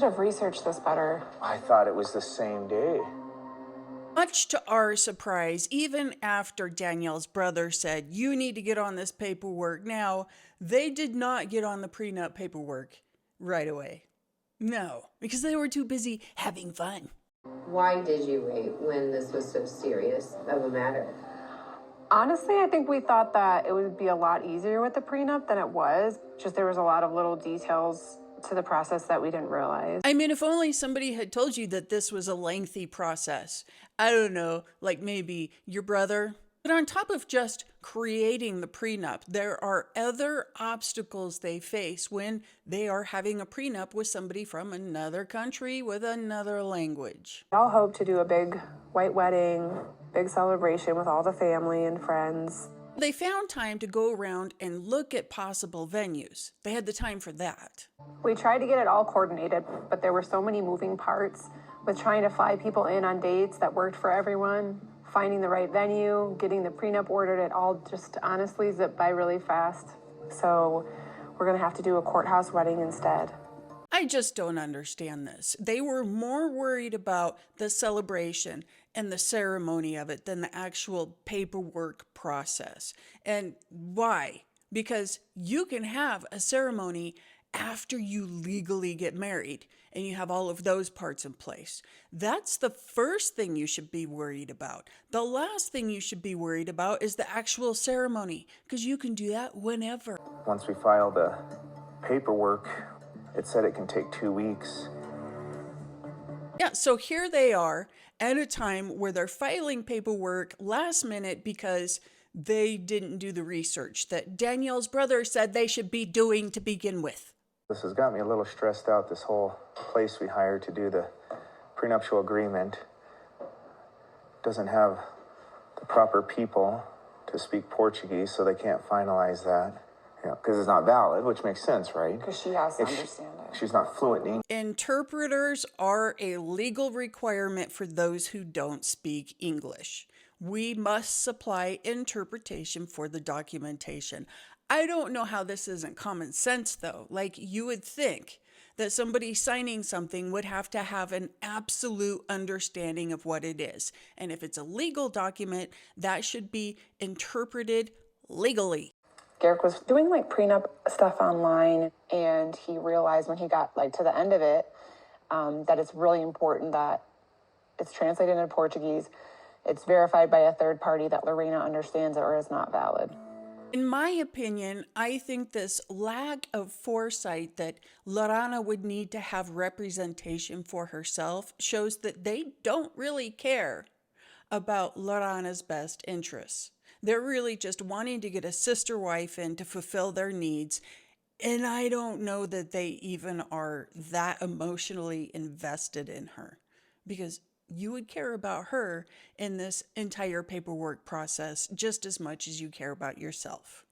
have researched this better. I thought it was the same day. Much to our surprise, even after Danielle's brother said, you need to get on this paperwork now, they did not get on the prenup paperwork right away. No, because they were too busy having fun. Why did you wait when this was so serious of a matter? Honestly, I think we thought that it would be a lot easier with the prenup than it was. Just there was a lot of little details to the process that we didn't realize. I mean, if only somebody had told you that this was a lengthy process. I don't know, like maybe your brother. But on top of just creating the prenup, there are other obstacles they face when they are having a prenup with somebody from another country with another language. We all hope to do a big white wedding, big celebration with all the family and friends. They found time to go around and look at possible venues. They had the time for that. We tried to get it all coordinated, but there were so many moving parts with trying to fly people in on dates that worked for everyone, finding the right venue, getting the prenup ordered. It all just honestly zipped by really fast. So we're going to have to do a courthouse wedding instead. I just don't understand this. They were more worried about the celebration and the ceremony of it than the actual paperwork process. And why? Because you can have a ceremony after you legally get married and you have all of those parts in place. That's the first thing you should be worried about. The last thing you should be worried about is the actual ceremony, because you can do that whenever. Once we filed the paperwork, it said it can take 2 weeks. Yeah, so here they are at a time where they're filing paperwork last minute because they didn't do the research that Danielle's brother said they should be doing to begin with. This has got me a little stressed out, this whole place we hired to do the prenuptial agreement. Doesn't have the proper people to speak Portuguese, so they can't finalize that. You know, because it's not valid, which makes sense, right? Because she has to understand it. She's not fluent in English. Interpreters are a legal requirement for those who don't speak English. We must supply interpretation for the documentation. I don't know how this isn't common sense, though. Like, you would think that somebody signing something would have to have an absolute understanding of what it is. And if it's a legal document, that should be interpreted legally. Garrick was doing like prenup stuff online, and he realized when he got like to the end of it that it's really important that it's translated into Portuguese, it's verified by a third party, that Lorrana understands it or is not valid. In my opinion, I think this lack of foresight that Lorrana would need to have representation for herself shows that they don't really care about Lorrana's best interests. They're really just wanting to get a sister wife in to fulfill their needs. And I don't know that they even are that emotionally invested in her, because you would care about her in this entire paperwork process just as much as you care about yourself.